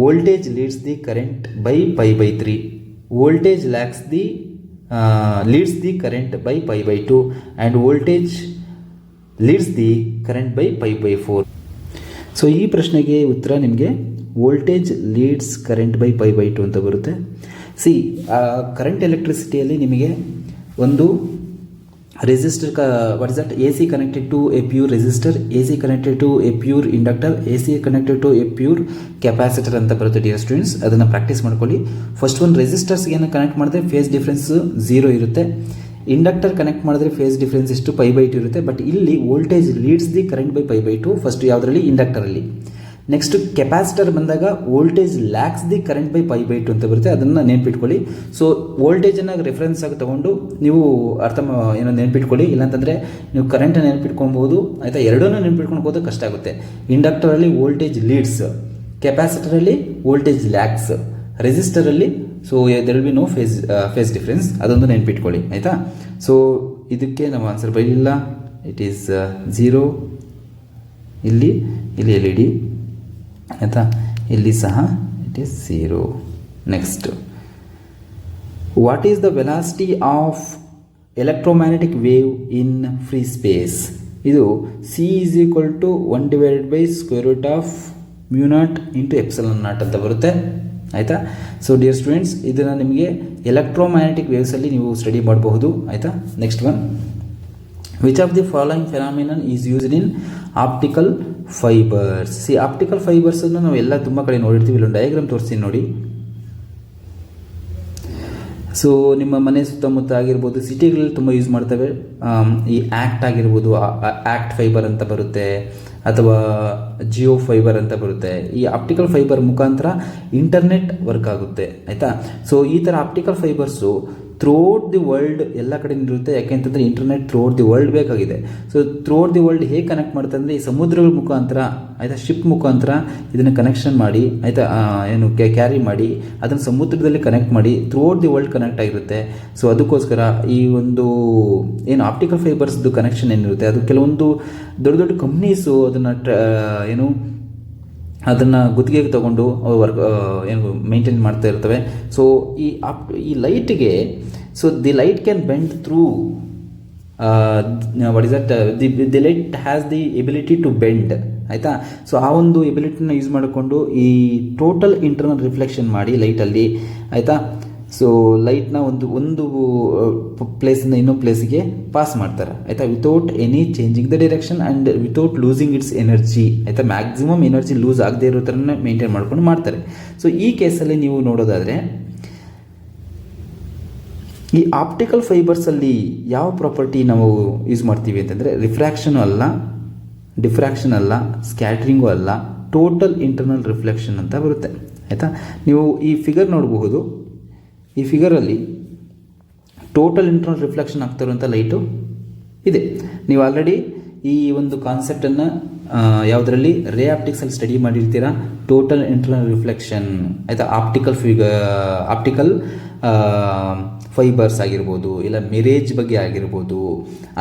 Voltage leads the current by pi/3. Voltage leads the current by pi/2 and voltage leads the current by pi/4. So ಈ ಪ್ರಶ್ನೆಗೆ ಉತ್ತರ ನಿಮಗೆ voltage leads current by pi/2 ಅಂತ ಬರುತ್ತೆ. Current ಎಲೆಕ್ಟ್ರಿಸಿಟಿಯಲ್ಲಿ ನಿಮಗೆ ಒಂದು resistor what is that, AC connected to a pure resistor, AC connected to a pure inductor, AC connected to a pure capacitor ಅಂತ ಬರುತ್ತೆ ಡಿಯರ್ ಸ್ಟೂಡೆಂಟ್ಸ್. ಅದನ್ನು ಪ್ರಾಕ್ಟೀಸ್ ಮಾಡ್ಕೊಳ್ಳಿ. First ಒಂದು ರೆಸಿಸ್ಟರ್ಸ್ಗೆ connect ಮಾಡಿದ್ರೆ ಫೇಸ್ ಡಿಫ್ರೆನ್ಸ್ 0 ಇರುತ್ತೆ. ಇಂಡಕ್ಟರ್ ಕನೆಕ್ಟ್ ಮಾಡಿದ್ರೆ face difference ಎಷ್ಟು pi/2 ಇರುತ್ತೆ. ಬಟ್ ಇಲ್ಲಿ voltage leads the current by pi/2 first ಯಾವುದರಲ್ಲಿ, ಇಂಡಕ್ಟರಲ್ಲಿ. ನೆಕ್ಸ್ಟ್ ಕೆಪಾಸಿಟರ್ ಬಂದಾಗ voltage lakhs the current by pi/2 ಅಂತ ಬರುತ್ತೆ. ಅದನ್ನು ನೆನ್ಪಿಟ್ಕೊಳ್ಳಿ. ಸೊ ವೋಲ್ಟೇಜನ್ನು ರೆಫರೆನ್ಸ್ ಆಗಿ ತೊಗೊಂಡು ನೀವು ಏನೋ ನೆನ್ಪಿಟ್ಕೊಳ್ಳಿ. ಇಲ್ಲಾಂತಂದರೆ ನೀವು ಕರೆಂಟನ್ನು ನೆನ್ಪಿಟ್ಕೊಬೋದು ಆಯಿತಾ. ಎರಡನ್ನೂ ನೆನ್ಪಿಟ್ಕೊಂಡು ಹೋದ್ರೆ ಕಷ್ಟ ಆಗುತ್ತೆ. ಇಂಡಕ್ಟರಲ್ಲಿ ವೋಲ್ಟೇಜ್ ಲೀಡ್ಸ್, ಕೆಪಾಸಿಟರಲ್ಲಿ ವೋಲ್ಟೇಜ್ ಲ್ಯಾಕ್ಸ್, ರೆಸಿಸ್ಟರಲ್ಲಿ so there will be no phase difference. ಅದೊಂದು ನೆನ್ಪಿಟ್ಕೊಳ್ಳಿ ಆಯಿತಾ. ಸೊ ಇದಕ್ಕೆ ನಾವು ಆನ್ಸರ್ ಬರಲಿಲ್ಲ. It is 0. ಇಲ್ಲಿ ಎಲ್ ಇ ಡಿ ಆಯಿತಾ, ಇಲ್ಲಿ ಸಹ it is 0. Next, what is the velocity of electromagnetic wave in free space? ಇದು C = 1/√μ0 × ε0 ಅಂತ ಬರುತ್ತೆ ಆಯಿತಾ. ಸೊ ಡಿಯರ್ ಸ್ಟೂಡೆಂಟ್ಸ್, ಇದನ್ನು ನಿಮಗೆ ಎಲೆಕ್ಟ್ರೋಮ್ಯಾಗ್ನೆಟಿಕ್ ವೇವ್ಸಲ್ಲಿ ನೀವು ಸ್ಟಡಿ ಮಾಡಬಹುದು ಆಯಿತಾ. Next one, which of the following phenomenon is used in optical fibres? Optical ಫೈಬರ್ಸನ್ನು ನಾವು ಎಲ್ಲ ತುಂಬ ಕಡೆ ನೋಡಿರ್ತೀವಿ. ಇಲ್ಲೊಂದು ಡಯಾಗ್ರಾಮ್ ತೋರಿಸ್ತೀನಿ ನೋಡಿ. ಸೊ ನಿಮ್ಮ ಮನೆ ಸುತ್ತಮುತ್ತ ಆಗಿರ್ಬೋದು, ಸಿಟಿಗಳಲ್ಲಿ ತುಂಬ ಯೂಸ್ ಮಾಡ್ತವೆ. ಈ ಆ್ಯಕ್ಟ್ ಆಗಿರ್ಬೋದು, ಆ್ಯಕ್ಟ್ ಫೈಬರ್ ಅಂತ ಬರುತ್ತೆ, ಅಥವಾ ಜಿಯೋ ಫೈಬರ್ ಅಂತ ಬರುತ್ತೆ. ಈ ಆಪ್ಟಿಕಲ್ ಫೈಬರ್ ಮುಖಾಂತರ ಇಂಟರ್ನೆಟ್ ವರ್ಕ್ ಆಗುತ್ತೆ ಆಯಿತಾ. ಸೊ ಈ ಥರ optical fibres throughout the world ಎಲ್ಲ ಕಡೆ ಇರುತ್ತೆ. ಯಾಕೆಂತಂದರೆ ಇಂಟರ್ನೆಟ್ ಥ್ರೂಔಟ್ ದಿ ವರ್ಲ್ಡ್ ಬೇಕಾಗಿದೆ. ಸೊ ಥ್ರೂಔಟ್ ದಿ ವರ್ಲ್ಡ್ ಹೇಗೆ ಕನೆಕ್ಟ್ ಮಾಡ್ತಾರೆ ಅಂದರೆ ಈ ಸಮುದ್ರಗಳ ಮುಖಾಂತರ ಆಯಿತಾ, ಶಿಪ್ ಮುಖಾಂತರ ಇದನ್ನು ಕನೆಕ್ಷನ್ ಮಾಡಿ ಆಯಿತಾ, ಏನು ಕ್ಯಾರಿ ಮಾಡಿ ಅದನ್ನು ಸಮುದ್ರದಲ್ಲಿ ಕನೆಕ್ಟ್ ಮಾಡಿ ಥ್ರೂಔಟ್ ದಿ ವರ್ಲ್ಡ್ ಕನೆಕ್ಟ್ ಆಗಿರುತ್ತೆ. ಸೊ ಅದಕ್ಕೋಸ್ಕರ ಈ ಒಂದು ಏನು ಆಪ್ಟಿಕಲ್ ಫೈಬರ್ಸ್ದು ಕನೆಕ್ಷನ್ ಏನಿರುತ್ತೆ, ಅದು ಕೆಲವೊಂದು ದೊಡ್ಡ ದೊಡ್ಡ ಕಂಪ್ನೀಸು ಅದನ್ನು ಗುತ್ತಿಗೆಗೆ ತೊಗೊಂಡು ವರ್ಕ್ ಏನು ಮೇಂಟೈನ್ ಮಾಡ್ತಾ ಇರ್ತವೆ. ಸೊ ಈ ಲೈಟ್ಗೆ, so the light can bend through what is that, the light has the ability to bend ಆಯಿತಾ. ಸೊ ಆ ಒಂದು ಎಬಿಲಿಟಿನ ಯೂಸ್ ಮಾಡಿಕೊಂಡು ಈ ಟೋಟಲ್ ಇಂಟರ್ನಲ್ ರಿಫ್ಲೆಕ್ಷನ್ ಮಾಡಿ ಲೈಟಲ್ಲಿ ಆಯಿತಾ. ಸೊ ಲೈಟ್ನ ಒಂದು ಪ್ಲೇಸಿಂದ ಇನ್ನೊಂದು ಪ್ಲೇಸಿಗೆ ಪಾಸ್ ಮಾಡ್ತಾರೆ ಆಯಿತಾ, without any changing the direction and without losing it's energy ಆಯಿತಾ. ಮ್ಯಾಕ್ಸಿಮಮ್ ಎನರ್ಜಿ ಲೂಸ್ ಆಗದೆ ಇರೋ ಥರನೇ ಮೇಂಟೈನ್ ಮಾಡ್ಕೊಂಡು ಮಾಡ್ತಾರೆ. ಸೊ ಈ ಕೇಸಲ್ಲಿ ನೀವು ನೋಡೋದಾದರೆ ಈ ಆಪ್ಟಿಕಲ್ ಫೈಬರ್ಸಲ್ಲಿ ಯಾವ ಪ್ರಾಪರ್ಟಿ ನಾವು ಯೂಸ್ ಮಾಡ್ತೀವಿ ಅಂತಂದರೆ, ರಿಫ್ರ್ಯಾಕ್ಷನು ಅಲ್ಲ, ಡಿಫ್ರ್ಯಾಕ್ಷನ್ ಅಲ್ಲ, ಸ್ಕ್ಯಾಟ್ರಿಂಗು ಅಲ್ಲ, ಟೋಟಲ್ ಇಂಟರ್ನಲ್ ರಿಫ್ಲೆಕ್ಷನ್ ಅಂತ ಬರುತ್ತೆ ಆಯಿತಾ. ನೀವು ಈ ಫಿಗರ್ ನೋಡಬಹುದು. ಈ ಫಿಗರಲ್ಲಿ ಟೋಟಲ್ ಇಂಟರ್ನಲ್ ರಿಫ್ಲೆಕ್ಷನ್ ಆಗ್ತಿರುವಂಥ ಲೈಟು ಇದೆ. ನೀವು ಆಲ್ರೆಡಿ ಈ ಒಂದು ಕಾನ್ಸೆಪ್ಟನ್ನು ಯಾವುದರಲ್ಲಿ ರೇ ಆಪ್ಟಿಕ್ಸಲ್ಲಿ ಸ್ಟಡಿ ಮಾಡಿರ್ತೀರಾ. ಟೋಟಲ್ ಇಂಟರ್ನಲ್ ರಿಫ್ಲೆಕ್ಷನ್ ಆಯಿತಾ, ಆಪ್ಟಿಕಲ್ ಫೈಬರ್ಸ್ ಆಗಿರ್ಬೋದು, ಇಲ್ಲ ಮಿರೇಜ್ ಬಗ್ಗೆ ಆಗಿರ್ಬೋದು,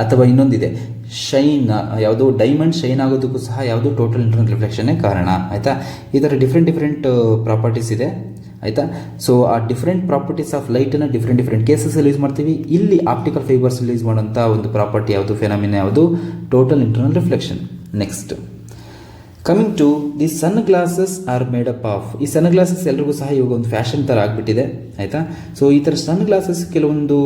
ಅಥವಾ ಇನ್ನೊಂದಿದೆ ಶೈನ್, ಯಾವುದು ಡೈಮಂಡ್ ಶೈನ್ ಆಗೋದಕ್ಕೂ ಸಹ ಯಾವುದು ಟೋಟಲ್ ಇಂಟರ್ನಲ್ ರಿಫ್ಲೆಕ್ಷನ್ನೇ ಕಾರಣ ಆಯಿತಾ. ಈ ಥರ ಡಿಫ್ರೆಂಟ್ ಪ್ರಾಪರ್ಟೀಸ್ ಇದೆ ಆಯಿತಾ. ಸೊ ಆ ಡಿಫ್ರೆಂಟ್ ಪ್ರಾಪರ್ಟೀಸ್ ಆಫ್ ಲೈಟನ್ನು ಡಿಫ್ರೆಂಟ್ ಕೇಸಸಲ್ಲಿ ಯೂಸ್ ಮಾಡ್ತೀವಿ. ಇಲ್ಲಿ ಆಪ್ಟಿಕಲ್ ಫೈಬರ್ಸ್ ಯೂಸ್ ಮಾಡೋಂಥ ಒಂದು ಪ್ರಾಪರ್ಟಿ ಯಾವುದು, ಫೆನಾಮಿನ ಯಾವುದು, total internal reflection. Next coming to the sunglasses are made up of. ಈ ಸನ್ ಗ್ಲಾಸಸ್ ಎಲ್ರಿಗೂ ಸಹ ಇವಾಗ ಒಂದು ಫ್ಯಾಷನ್ ಥರ ಆಗಿಬಿಟ್ಟಿದೆ ಆಯಿತಾ. ಸೊ ಈ ಥರ ಸನ್ ಗ್ಲಾಸಸ್ ಕೆಲವೊಂದು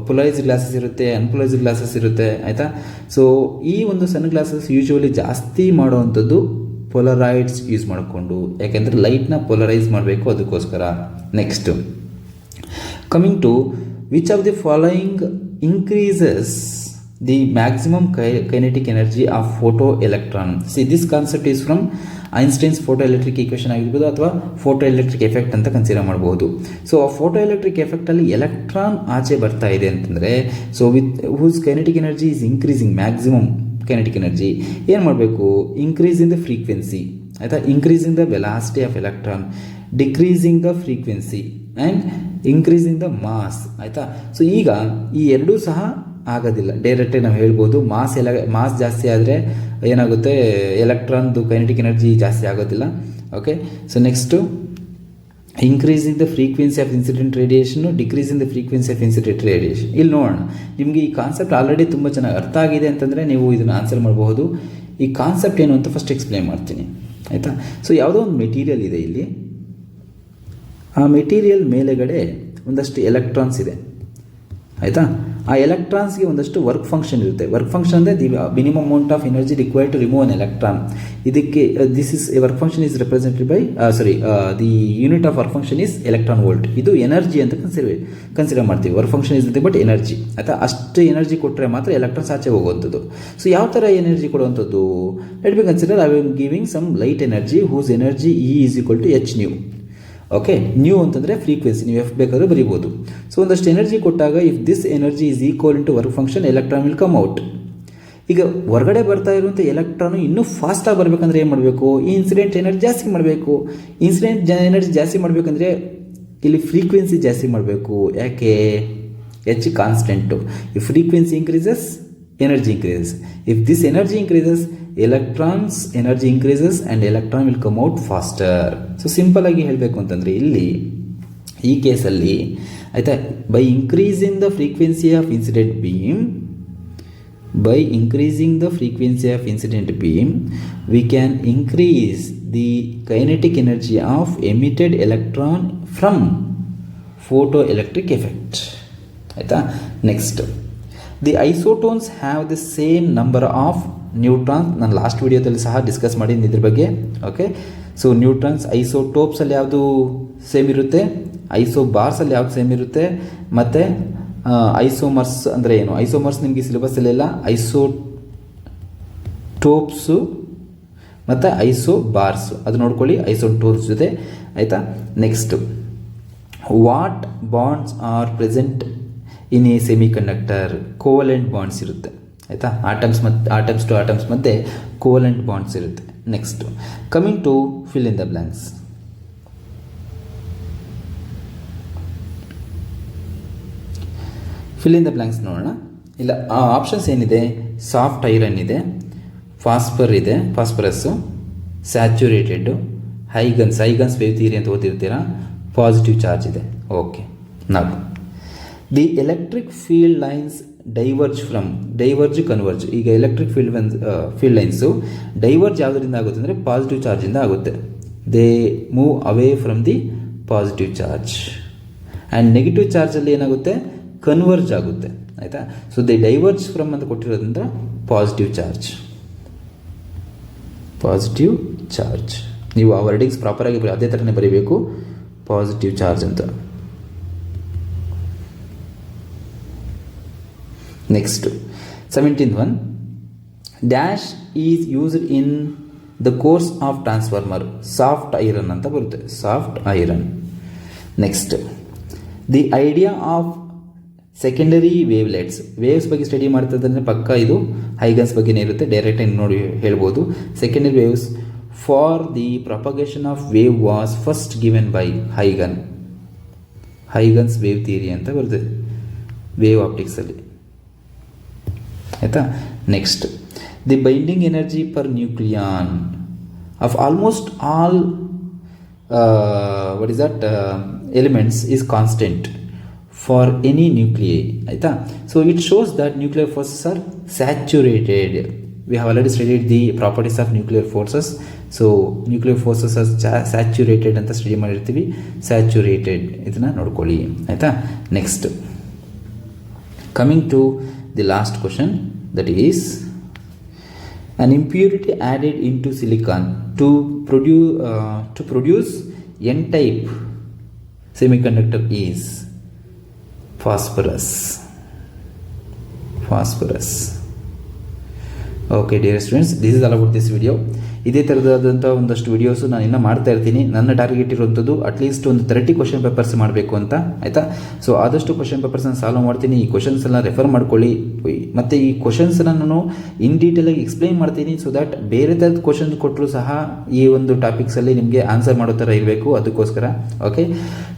ಪೊಲರೈಸ್ಡ್ ಗ್ಲಾಸಸ್ ಇರುತ್ತೆ, ಅನ್ಪೊಲರೈಸ್ಡ್ ಗ್ಲಾಸಸ್ ಇರುತ್ತೆ ಆಯಿತಾ. ಸೊ ಈ ಒಂದು ಸನ್ ಗ್ಲಾಸಸ್ ಯೂಶುವಲಿ ಜಾಸ್ತಿ ಮಾಡುವಂಥದ್ದು ಪೊಲರೈಡ್ಸ್ ಯೂಸ್ ಮಾಡಿಕೊಂಡು, ಯಾಕೆಂದರೆ ಲೈಟ್ನ ಪೊಲರೈಸ್ ಮಾಡಬೇಕು ಅದಕ್ಕೋಸ್ಕರ. Next coming to which of the following increases the maximum kinetic energy of photoelectron. See, this concept is from Einstein's photoelectric equation ಆಗಿರ್ಬೋದು ಅಥವಾ ಫೋಟೋಎಲೆಕ್ಟ್ರಿಕ್ ಎಫೆಕ್ಟ್ ಅಂತ ಕನ್ಸಿಡರ್ ಮಾಡ್ಬೋದು. ಸೊ ಆ ಫೋಟೋಎಲೆಕ್ಟ್ರಿಕ್ ಎಫೆಕ್ಟಲ್ಲಿ ಎಲೆಕ್ಟ್ರಾನ್ ಆಚೆ ಬರ್ತಾ ಇದೆ ಅಂತಂದರೆ, so with whose kinetic energy is increasing, maximum kinetic energy ಏನು ಮಾಡಬೇಕು, ಇನ್ಕ್ರೀಸ್ ಇನ್ ದ ಫ್ರೀಕ್ವೆನ್ಸಿ ಆಯಿತಾ, increasing the velocity of electron, decreasing the frequency and increasing the mass ಆಯಿತಾ. ಸೊ ಈಗ ಈ ಎರಡೂ ಸಹ ಆಗೋದಿಲ್ಲ. ಡೈರೆಕ್ಟಾಗಿ ನಾವು ಹೇಳ್ಬೋದು ಮಾಸ್ ಜಾಸ್ತಿ ಆದರೆ ಏನಾಗುತ್ತೆ, ಎಲೆಕ್ಟ್ರಾನ್ದು ಕೈನೆಟಿಕ್ ಎನರ್ಜಿ ಜಾಸ್ತಿ ಆಗೋದಿಲ್ಲ. Okay, so next increasing the frequency of incident radiation, decreasing the frequency of incident radiation. ಇಲ್ಲಿ ನೋಡೋಣ, ನಿಮಗೆ ಈ ಕಾನ್ಸೆಪ್ಟ್ ಆಲ್ರೆಡಿ ತುಂಬ ಚೆನ್ನಾಗಿ ಅರ್ಥ ಆಗಿದೆ ಅಂತಂದರೆ ನೀವು ಇದನ್ನು ಆನ್ಸರ್ ಮಾಡಬಹುದು. ಈ ಕಾನ್ಸೆಪ್ಟ್ ಏನು ಅಂತ ಫಸ್ಟ್ ಎಕ್ಸ್ಪ್ಲೇನ್ ಮಾಡ್ತೀನಿ ಆಯಿತಾ. ಸೊ ಯಾವುದೋ ಒಂದು ಮೆಟೀರಿಯಲ್ ಇದೆ ಇಲ್ಲಿ, ಆ ಮೆಟೀರಿಯಲ್ ಮೇಲೆಗಡೆ ಒಂದಷ್ಟು ಎಲೆಕ್ಟ್ರಾನ್ಸ್ ಇದೆ ಆಯಿತಾ. ಆ ಎಲೆಕ್ಟ್ರಾನ್ಸ್ಗೆ ಒಂದಷ್ಟು ವರ್ಕ್ ಫಂಕ್ಷನ್ ಇರುತ್ತೆ. ವರ್ಕ್ ಫಂಕ್ಷನ್ ಅಂದರೆ the minimum amount of energy required to remove an electron. ಇದಕ್ಕೆ this is work function is represented by the unit of work function is electron volt. ಇದು ಎನರ್ಜಿ ಅಂತ ಕನ್ಸಿಡರ್ ಮಾಡ್ತೀವಿ. Work function is nothing but energy ಆಯಿತಾ. ಅಷ್ಟು energy ಕೊಟ್ಟರೆ ಮಾತ್ರ electrons ಆಚೆ ಹೋಗುವಂಥದ್ದು. ಸೊ ಯಾವ ಥರ ಎನರ್ಜಿ ಕೊಡುವಂಥದ್ದು, let be consider I am giving some light energy whose energy E is equal to H nu. Okay, nu ಅಂತಂದರೆ ಫ್ರೀಕ್ವೆನ್ಸಿ, ನೀವು ಎಫ್ ಬೇಕಾದ್ರೂ ಬರೀಬೋದು. ಸೊ ಒಂದಷ್ಟು ಎನರ್ಜಿ ಕೊಟ್ಟಾಗ if this energy is equal to work function, electron will come out. ಈಗ ಹೊರಗಡೆ ಬರ್ತಾ ಇರುವಂಥ ಎಲೆಕ್ಟ್ರಾನು ಇನ್ನೂ ಫಾಸ್ಟಾಗಿ ಬರಬೇಕಂದ್ರೆ ಏನು ಮಾಡಬೇಕು, ಈ ಇನ್ಸಿಡೆಂಟ್ ಎನರ್ಜಿ ಜಾಸ್ತಿ ಮಾಡಬೇಕು. ಇನ್ಸಿಡೆಂಟ್ ಎನರ್ಜಿ ಜಾಸ್ತಿ ಮಾಡಬೇಕಂದ್ರೆ ಇಲ್ಲಿ ಫ್ರೀಕ್ವೆನ್ಸಿ ಜಾಸ್ತಿ ಮಾಡಬೇಕು. ಯಾಕೆ, H constant. If frequency increases, energy increases. If this energy increases, electrons energy increases and electron will come out faster. So simple ಆಗಿ ಹೇಳಬೇಕು ಅಂತಂದರೆ ಇಲ್ಲಿ ಈ ಕೇಸಲ್ಲಿ ಆಯಿತಾ, by increasing the frequency of incident beam, we can increase the kinetic energy of emitted electron from photoelectric effect ಆಯಿತಾ. Next the isotones have the same number of neutrons. ನಾನು last ವಿಡಿಯೋದಲ್ಲಿ ಸಹ ಡಿಸ್ಕಸ್ ಮಾಡಿದ್ದೀನಿ ಇದ್ರ ಬಗ್ಗೆ. ಓಕೆ, ಸೊ ನ್ಯೂಟ್ರಾನ್ಸ್ ಐಸೋಟೋಪ್ಸಲ್ಲಿ ಯಾವುದು same ಇರುತ್ತೆ, ಐಸೋಬಾರ್ಸಲ್ಲಿ ಯಾವುದು ಸೇಮ್ ಇರುತ್ತೆ, ಮತ್ತು ಐಸೋಮರ್ಸ್ ಅಂದರೆ ಏನು, ಐಸೋಮರ್ಸ್ ನಿಮಗೆ ಸಿಲೆಬಸ್ಸಲ್ಲೆಲ್ಲ ಐಸೋಟೋಪ್ಸು ಮತ್ತು ಐಸೋಬಾರ್ಸು ಅದು ನೋಡ್ಕೊಳ್ಳಿ, ಐಸೋಟೋನ್ಸ್ ಜೊತೆ ಆಯಿತಾ. Next what bonds are present in a semiconductor, covalent bonds ಇರುತ್ತೆ ಆಯಿತಾ. ಆಟಮ್ಸ್ ಟು ಆಟಮ್ಸ್ ಮಧ್ಯೆ ಕೋವಲೆಂಟ್ ಬಾಂಡ್ಸ್ ಇರುತ್ತೆ. Next coming to fill in the blanks. Fill in the blanks ನೋಡೋಣ. ಇಲ್ಲ, ಆಪ್ಷನ್ಸ್ ಏನಿದೆ, ಸಾಫ್ಟ್ ಐರನ್ ಇದೆ, phosphorus, saturated, Huygens wave theory ಅಂತ ಓದಿರ್ತೀರಾ, ಪಾಸಿಟಿವ್ ಚಾರ್ಜ್ ಇದೆ. ಓಕೆ, ನಾವು the electric field lines diverge converge. ಈಗ ಎಲೆಕ್ಟ್ರಿಕ್ ಫೀಲ್ಡ್ ಲೈನ್ಸು ಡೈವರ್ಜ್ ಯಾವುದರಿಂದ ಆಗುತ್ತೆ ಅಂದರೆ ಪಾಸಿಟಿವ್ ಚಾರ್ಜಿಂದ ಆಗುತ್ತೆ. They move away from the positive charge. And negative ಚಾರ್ಜಲ್ಲಿ ಏನಾಗುತ್ತೆ, ಕನ್ವರ್ಜ್ ಆಗುತ್ತೆ ಆಯಿತಾ. ಸೊ ದೇ ಡೈವರ್ಜ್ ಫ್ರಮ್ ಅಂತ ಕೊಟ್ಟಿರೋದ್ರಿಂದ ಪಾಸಿಟಿವ್ ಚಾರ್ಜ್. ನೀವು ಆ ವರ್ಡಿಂಗ್ಸ್ ಪ್ರಾಪರಾಗಿ ಅದೇ ಥರನೇ ಬರೀಬೇಕು, ಪಾಸಿಟಿವ್ ಚಾರ್ಜ್ ಅಂತ. Next 17th one, dash is used in the course of transformer. Soft iron ಅಂತ ಬರುತ್ತೆ, soft iron. Next the idea of secondary wavelets, waves ಬಗ್ಗೆ ಸ್ಟಡಿ ಮಾಡ್ತದಂದರೆ ಪಕ್ಕ ಇದು ಹೈಗನ್ಸ್ ಬಗ್ಗೆನೇ ಇರುತ್ತೆ, ಡೈರೆಕ್ಟಾಗಿ ನೋಡಿ ಹೇಳ್ಬೋದು. Secondary waves for the propagation of wave was first given by Huygens wave theory ಅಂತ ಬರ್ತದೆ ವೇವ್ ಆಪ್ಟಿಕ್ಸಲ್ಲಿ, ಆಯಿತಾ. Next, the binding energy per nucleon of almost all elements is constant for any nuclei, ಆಯಿತಾ. So it shows that nuclear forces are saturated. We have already studied the properties of nuclear forces. So nuclear forces are saturated ಅಂತ study ಮಾಡಿರ್ತೀವಿ, saturated ಇದನ್ನು ನೋಡ್ಕೊಳ್ಳಿ, ಆಯಿತಾ. Next, coming to the last question, that is an impurity added into silicon to produce n-type semiconductor is phosphorus. Okay dear students, this is all about this video. ಇದೇ ಥರದಾದಂಥ ಒಂದಷ್ಟು videos ನಾನು ಇನ್ನೂ ಮಾಡ್ತಾ ಇರ್ತೀನಿ. ನನ್ನ ಟಾರ್ಗೆಟ್ ಇರುವಂಥದ್ದು ಅಟ್ಲೀಸ್ಟ್ ಒಂದು 30 question papers ಮಾಡಬೇಕು ಅಂತ, ಆಯಿತಾ. ಸೊ ಆದಷ್ಟು ಕ್ವಶನ್ ಪೇಪರ್ಸ್ನ ಸಾಲ್ವ್ ಮಾಡ್ತೀನಿ. ಈ ಕ್ವಶನ್ಸ್ ಎಲ್ಲ ರೆಫರ್ ಮಾಡ್ಕೊಳ್ಳಿ, ಮತ್ತು ಈ ಕ್ವಶನ್ಸ್ನ ನಾನು ಇನ್ ಡೀಟೇಲಾಗಿ ಎಕ್ಸ್ಪ್ಲೈನ್ ಮಾಡ್ತೀನಿ. ಸೊ ದ್ಯಾಟ್ ಬೇರೆ ಥರದ ಕ್ವಶನ್ಸ್ ಕೊಟ್ಟರು ಸಹ ಈ ಒಂದು ಟಾಪಿಕ್ಸಲ್ಲಿ ನಿಮಗೆ ಆನ್ಸರ್ ಮಾಡೋ ಥರ ಇರಬೇಕು, ಅದಕ್ಕೋಸ್ಕರ. Okay,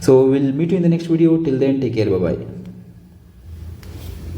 so will meet you in the next video. Till then take care, bye.